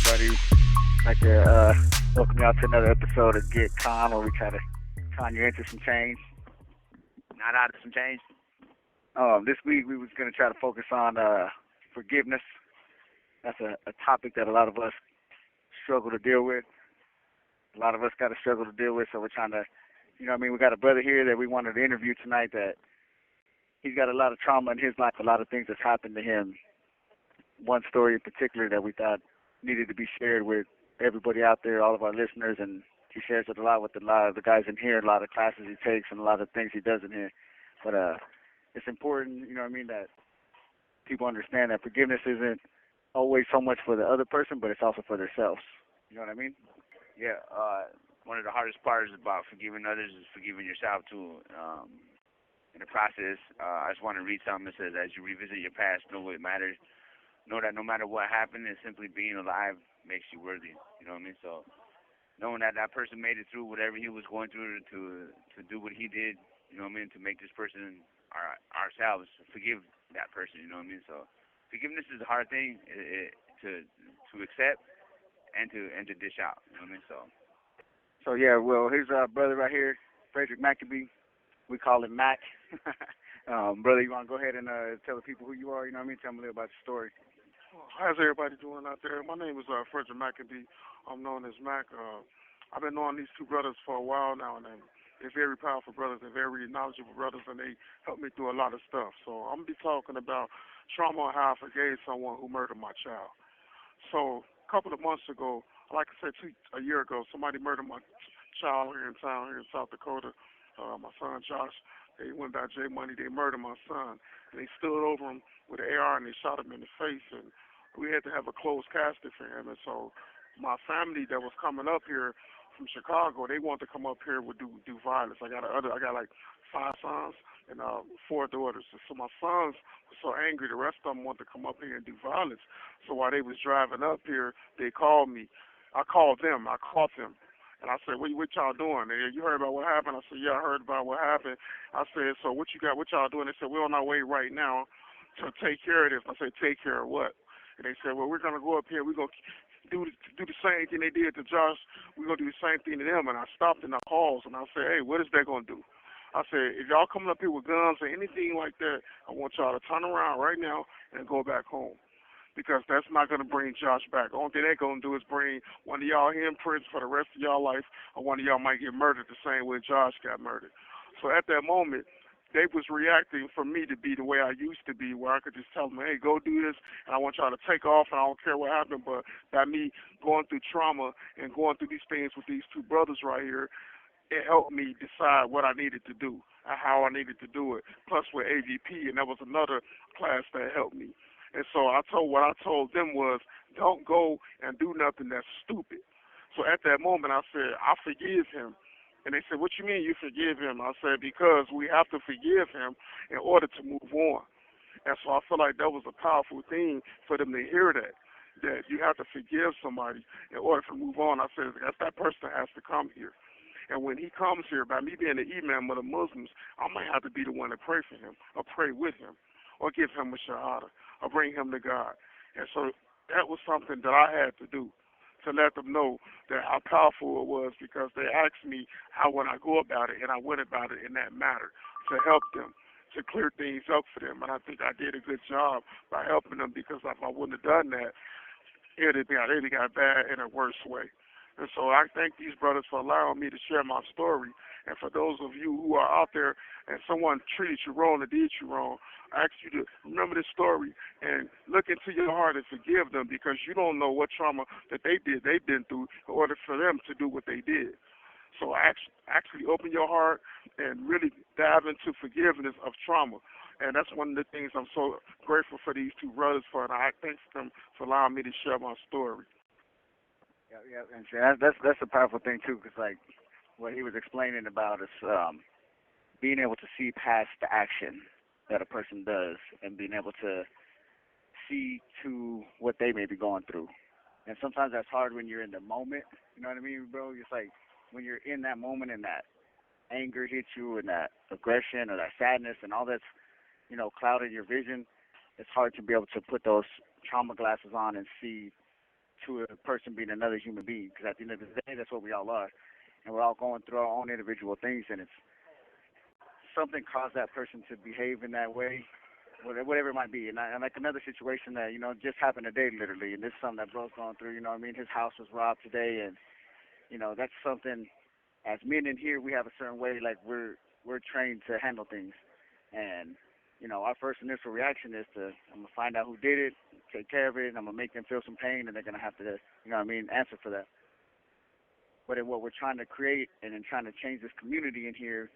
everybody. I'd like to welcome y'all to another episode of Get Con, where we try to con you into some change, not out of some change. This week we was going to try to focus on forgiveness. That's a topic that a lot of us struggle to deal with. A lot of us got to struggle to deal with, so we're trying to, we got a brother here that we wanted to interview tonight that he's got a lot of trauma in his life, a lot of things that's happened to him. One story in particular that we thought needed to be shared with everybody out there, all of our listeners, and he shares it a lot with a lot of the guys in here, a lot of classes he takes, and a lot of things he does in here. But it's important, that people understand that forgiveness isn't always so much for the other person, but it's also for themselves. You know what I mean? Yeah, one of the hardest parts about forgiving others is forgiving yourself too. In the process, I just want to read something that says, as you revisit your past, know what matters. Know that no matter what happened, and simply being alive makes you worthy. You know what I mean? So knowing that that person made it through whatever he was going through to do what he did, you know what I mean, to make this person ourselves, forgive that person. You know what I mean? So forgiveness is a hard thing to accept and to dish out. You know what I mean? So yeah, well, here's our brother right here, Frederick Maccabee. We call him Mac. Brother, you want to go ahead and tell the people who you are? You know what I mean? Tell them a little about your story. How's everybody doing out there? My name is Frederick Maccabee. I'm known as Mac. I've been knowing these two brothers for a while now, and they're very powerful brothers. They're very knowledgeable brothers, and they helped me through a lot of stuff. So I'm going to be talking about trauma and how I forgave someone who murdered my child. So a couple of months ago, like I said, a year ago, somebody murdered my child here in town, here in South Dakota. My son Josh, they went by J Money. They murdered my son, and they stood over him with an AR and they shot him in the face. And we had to have a closed casket for him. And so my family that was coming up here from Chicago, they wanted to come up here with do violence. I got like 5 sons and 4 daughters. So my sons were so angry, the rest of them wanted to come up here and do violence. So while they was driving up here, they called me. I called them. I caught them. And I said, what y'all doing? And you heard about what happened? I said, yeah, I heard about what happened. I said, so what y'all doing? They said, we're on our way right now to take care of this. I said, take care of what? And they said, well, we're going to go up here. We're going to do the same thing they did to Josh. We're going to do the same thing to them. And I stopped and I paused and I said, hey, what is that going to do? I said, if y'all coming up here with guns or anything like that, I want y'all to turn around right now and go back home. Because that's not going to bring Josh back. The only thing they're going to do is bring one of y'all here in prison for the rest of y'all life, or one of y'all might get murdered the same way Josh got murdered. So at that moment, they was reacting for me to be the way I used to be, where I could just tell them, hey, go do this, and I want y'all to take off, and I don't care what happened. But by me going through trauma and going through these things with these two brothers right here, it helped me decide what I needed to do and how I needed to do it, plus with AVP, and that was another class that helped me. And so what I told them was, don't go and do nothing that's stupid. So at that moment, I said, I forgive him. And they said, what you mean you forgive him? I said, because we have to forgive him in order to move on. And so I feel like that was a powerful thing for them to hear that you have to forgive somebody in order to move on. I said, that person has to come here. And when he comes here, by me being the imam of the Muslims, I might have to be the one to pray for him or pray with him or give him a shahada or bring him to God. And so that was something that I had to do, to let them know that how powerful it was, because they asked me how would I go about it, and I went about it in that manner to help them, to clear things up for them. And I think I did a good job by helping them, because if I wouldn't have done that, it would have got bad in a worse way. And so I thank these brothers for allowing me to share my story. And for those of you who are out there and someone treated you wrong or did you wrong, I ask you to remember this story and look into your heart and forgive them, because you don't know what trauma that they've been through in order for them to do what they did. So actually open your heart and really dive into forgiveness of trauma. And that's one of the things I'm so grateful for these two brothers for, and I thank them for allowing me to share my story. Yeah, and see, that's a powerful thing too, because like what he was explaining about is being able to see past the action that a person does and being able to see to what they may be going through. And sometimes that's hard when you're in the moment. You know what I mean, bro? It's like when you're in that moment and that anger hits you and that aggression or that sadness and all that's, clouded your vision, it's hard to be able to put those trauma glasses on and see to a person being another human being. Because at the end of the day, that's what we all are, and we're all going through our own individual things, and it's something caused that person to behave in that way, whatever it might be. And like another situation that just happened today, literally, and this is something that bro's going through. You know what I mean? His house was robbed today, and that's something. As men in here, we have a certain way, like we're trained to handle things, and our first initial reaction is I'm gonna find out who did it, take care of it, and I'm gonna make them feel some pain, and they're gonna have to, answer for that. But in what we're trying to create and in trying to change this community in here,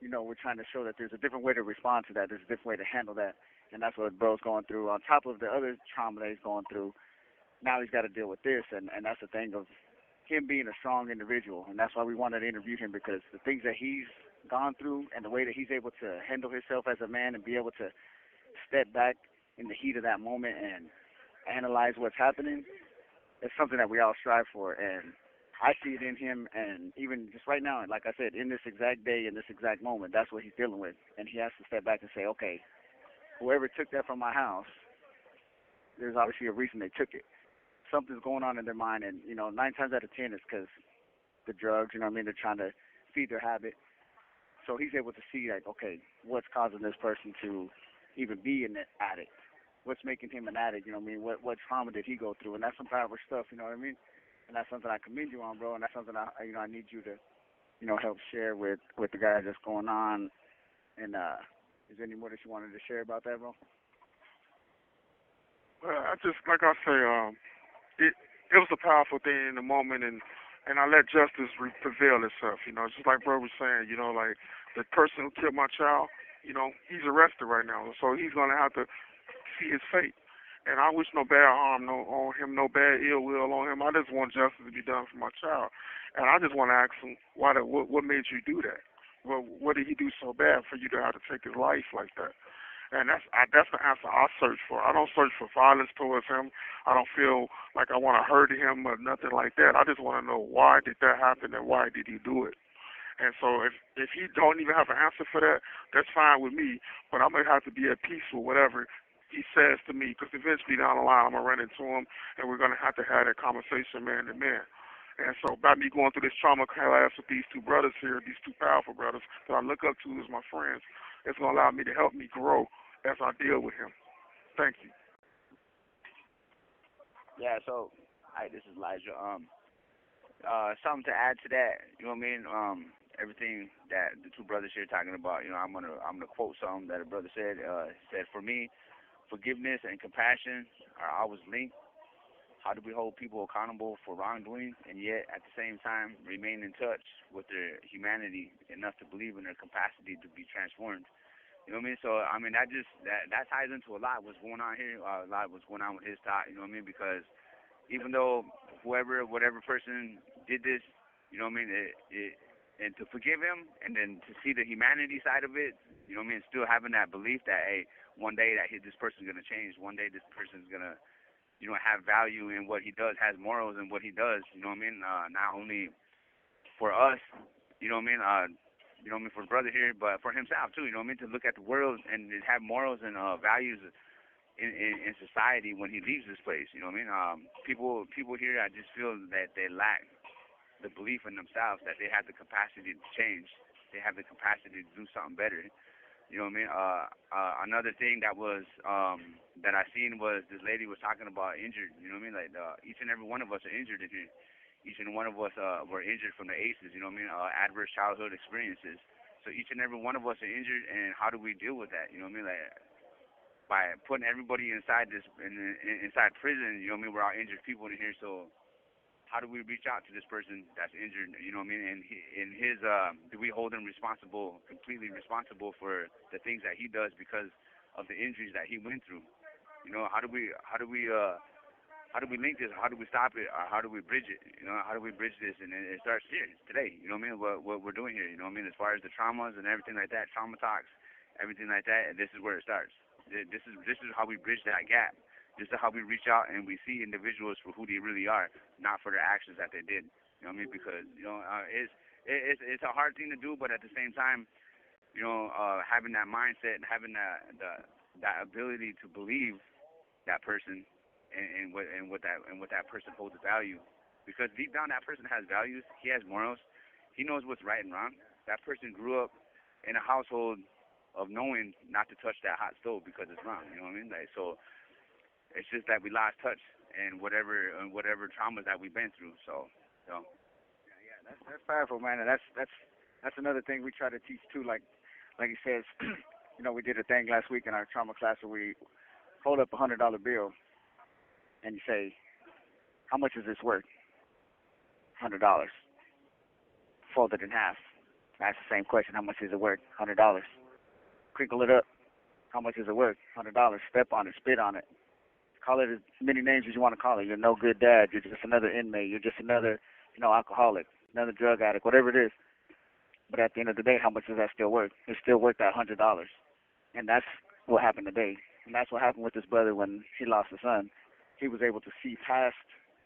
we're trying to show that there's a different way to respond to that. There's a different way to handle that. And that's what bro's going through. On top of the other trauma that he's going through, now he's got to deal with this. And that's the thing of him being a strong individual. And that's why we wanted to interview him, because the things that he's gone through and the way that he's able to handle himself as a man and be able to step back in the heat of that moment and analyze what's happening, it's something that we all strive for. And I see it in him, and even just right now, like I said, in this exact day, in this exact moment, that's what he's dealing with. And he has to step back and say, okay, whoever took that from my house, there's obviously a reason they took it. Something's going on in their mind, and 9 times out of 10 it's because the drugs. They're trying to feed their habit. So he's able to see, like, okay, what's causing this person to even be an addict? What's making him an addict? What trauma did he go through? And that's some powerful stuff. You know what I mean? And that's something I commend you on, bro. And that's something I need you to help share with the guys that's going on. And is there any more that you wanted to share about that, bro? Well, I just, like I say, it was a powerful thing in the moment, and I let justice prevail itself. Just like bro was saying, like the person who killed my child, he's arrested right now, so he's gonna have to see his fate. And I wish no bad harm on him, no bad ill will on him. I just want justice to be done for my child. And I just want to ask him, what made you do that? What did he do so bad for you to have to take his life like that? And that's the answer I search for. I don't search for violence towards him. I don't feel like I want to hurt him or nothing like that. I just want to know, why did that happen and why did he do it? And so if he don't even have an answer for that, that's fine with me. But I'm going to have to be at peace with whatever he says to me, because eventually down the line I'm going to run into him, and we're going to have that conversation man to man. And so by me going through this trauma class with these two brothers here, these two powerful brothers that I look up to as my friends, it's going to allow me to help me grow as I deal with him. Thank you. Yeah. So, hi, this is Elijah. Something to add to that. You know what I mean? Everything that the two brothers here talking about. I'm gonna quote something that a brother said. Said, for me, forgiveness and compassion are always linked. How do we hold people accountable for wrongdoing and yet at the same time remain in touch with their humanity enough to believe in their capacity to be transformed? You know what I mean? So that ties into a lot what's going on here, a lot of what's going on with his thought. You know what I mean? Because even though whatever person did this, you know what I mean, and to forgive him and then to see the humanity side of it, you know what I mean, still having that belief that, hey, one day that this person's gonna change, one day this person's gonna have value in what he does, has morals in what he does. You know what I mean? Not only for us, you know what I mean, for the brother here, but for himself too. You know what I mean? To look at the world and have morals and values in society when he leaves this place. You know what I mean? People here, I just feel that they lack the belief in themselves that they have the capacity to change. They have the capacity to do something better. You know what I mean? Another thing that was that I seen was this lady was talking about injured. You know what I mean? Like each and every one of us are injured in here. Each and one of us were injured from the ACEs. You know what I mean? Adverse childhood experiences. So each and every one of us are injured, and how do we deal with that? You know what I mean? Like by putting everybody inside inside prison. You know what I mean? We're all injured people in here. So how do we reach out to this person that's injured? You know what I mean? And do we hold him completely responsible for the things that he does because of the injuries that he went through? You know, how do we link this? How do we stop it? Or how do we bridge it? You know, how do we bridge this? And it starts here today. You know what I mean? What we're doing here. You know what I mean? As far as the traumas and everything like that, trauma talks, everything like that. And this is where it starts. This is how we bridge that gap. This is how we reach out and we see individuals for who they really are, not for the actions that they did. You know what I mean? Because it's a hard thing to do, but at the same time, having that mindset and having that ability to believe that person, and what that person holds value, because deep down that person has values. He has morals. He knows what's right and wrong. That person grew up in a household of knowing not to touch that hot stove because it's wrong. You know what I mean? Like, so it's just that we lost touch and whatever traumas that we've been through. So Yeah, that's powerful, man. And that's another thing we try to teach too. Like he says, we did a thing last week in our trauma class where we hold up $100 bill and you say, how much is this worth? $100. Fold it in half. Ask the same question. How much is it worth? $100. Crinkle it up. How much is it worth? $100. Step on it. Spit on it. Call it as many names as you want to call it. You're no good dad. You're just another inmate. You're just another, alcoholic, another drug addict, whatever it is. But at the end of the day, how much is that still worth? It's still worth that $100. And that's what happened today. And that's what happened with this brother when he lost his son. He was able to see past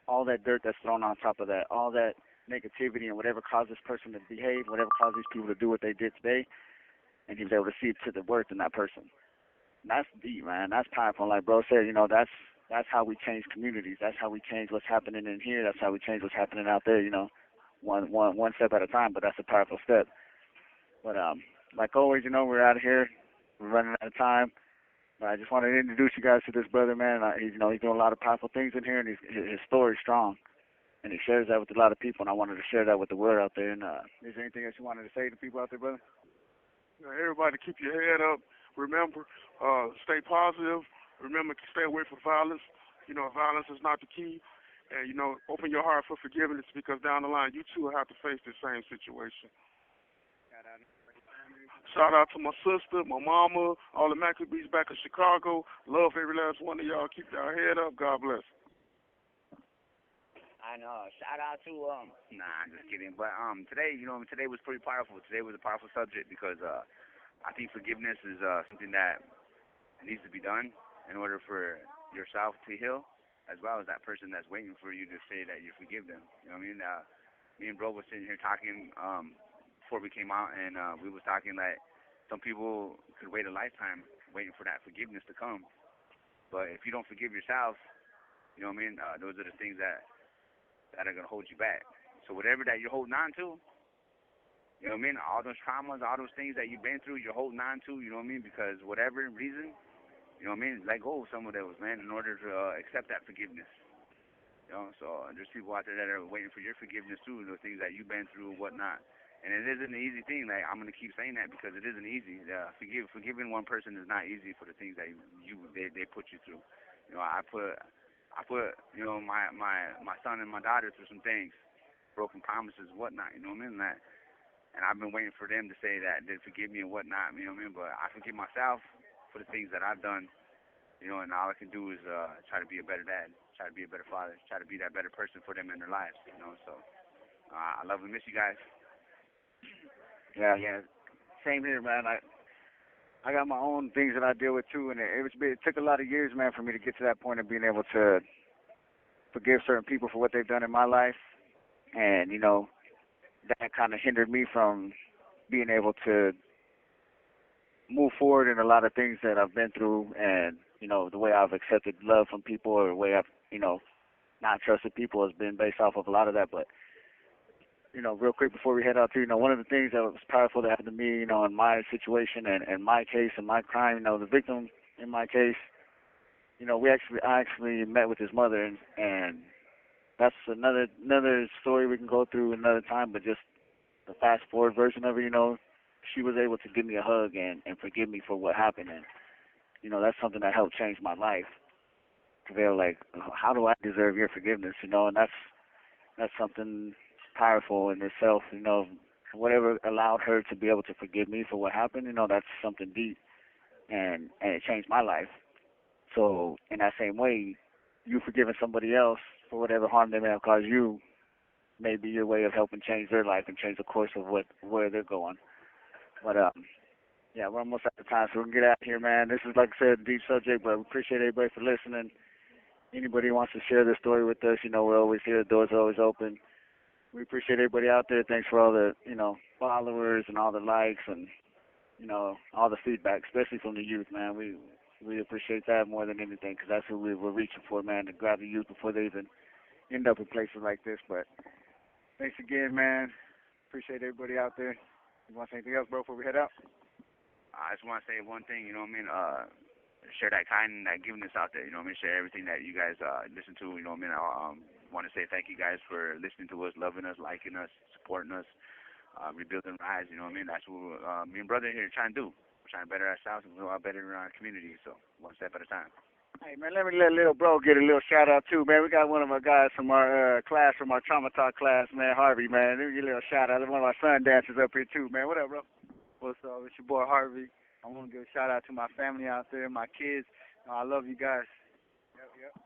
all that dirt that's thrown on top of that, all that negativity and whatever caused this person to behave, whatever caused these people to do what they did today. And he was able to see to the worth in that person. And that's deep, man. That's powerful. Like bro said, that's how we change communities. That's how we change what's happening in here. That's how we change what's happening out there. One step at a time. But that's a powerful step. But like always, we're out of here. We're running out of time. But I just wanted to introduce you guys to this brother, man. He's doing a lot of powerful things in here, and his story's strong. And he shares that with a lot of people, and I wanted to share that with the world out there. And is there anything else you wanted to say to people out there, brother? Everybody keep your head up. Remember, stay positive. Remember, stay away from violence. Violence is not the key. And, open your heart for forgiveness, because down the line, you too will have to face the same situation. Shout out to my sister, my mama, all the Maccabees back in Chicago. Love every last one of y'all. Keep your head up. God bless. I know. Shout out to Nah, I'm just kidding. But today was pretty powerful. Today was a powerful subject because I think forgiveness is something that needs to be done in order for yourself to heal, as well as that person that's waiting for you to say that you forgive them. You know what I mean? Me and bro was sitting here talking before we came out, and we was talking like some people could wait a lifetime waiting for that forgiveness to come. But if you don't forgive yourself, you know what I mean? Those are the things that are gonna hold you back. So whatever that you're holding on to, you know what I mean? All those traumas, all those things that you've been through, you're holding on to. You know what I mean? Because whatever reason, you know what I mean? Let go of some of those, man, in order to accept that forgiveness. So there's people out there that are waiting for your forgiveness too, the things that you've been through and whatnot. And it isn't an easy thing. Like, I'm gonna keep saying that because it isn't easy. Forgiving one person is not easy for the things that they put you through. I put my son and my daughter through some things, broken promises, whatnot. You know what I mean? And I've been waiting for them to say that they forgive me and whatnot. You know what I mean? But I forgive myself for the things that I've done. And all I can do is try to be a better dad, try to be a better father, try to be that better person for them in their lives. So I love and miss you guys. Yeah. Same here, man. I got my own things that I deal with too, and it took a lot of years, man, for me to get to that point of being able to forgive certain people for what they've done in my life, and that kind of hindered me from being able to move forward in a lot of things that I've been through, and the way I've accepted love from people, or the way I've not trusted people has been based off of a lot of that. But real quick before we head out to, one of the things that was powerful that happened to me, in my situation and my case and my crime, the victim in my case, I actually met with his mother, and that's another story we can go through another time, but just the fast forward version of it, she was able to give me a hug and forgive me for what happened, and, that's something that helped change my life. They're like, how do I deserve your forgiveness, and that's something powerful in itself, whatever allowed her to be able to forgive me for what happened, that's something deep, and it changed my life. So in that same way, you forgiving somebody else for whatever harm they may have caused you may be your way of helping change their life and change the course of where they're going. But yeah, we're almost out of time, so we can get out of here, man. This is, like I said, a deep subject, but we appreciate everybody for listening. Anybody who wants to share their story with us, we're always here. The doors are always open. We appreciate everybody out there. Thanks for all the, followers and all the likes and, all the feedback, especially from the youth, man. We appreciate that more than anything because that's what we're reaching for, man, to grab the youth before they even end up in places like this. But thanks again, man. Appreciate everybody out there. You want to say anything else, bro, before we head out? I just want to say one thing, you know what I mean? Share that kindness, that giveness out there, you know what I mean? Share everything that you guys listen to, you know what I mean? I want to say thank you guys for listening to us, loving us, liking us, supporting us, rebuilding rise, you know what I mean? That's what me and brother here trying to do. We're trying to better ourselves and go out better in our community, so one step at a time. Hey, man, let me let little bro get a little shout out, too, man. We got one of our guys from our class, from our Trauma Talk class, man, Harvey, man. Let me get a little shout out. One of our sun dancers up here, too, man. What up, bro? What's up? It's your boy Harvey. I want to give a shout out to my family out there, my kids. I love you guys. Yep.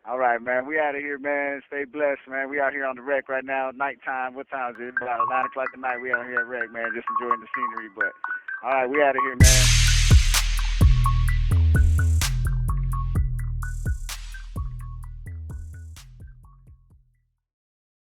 All right, man. We out of here, man. Stay blessed, man. We out here on the wreck right now. Nighttime. What time is it? About 9 o'clock at night. We out here at wreck, man. Just enjoying the scenery. But all right, we out of here, man.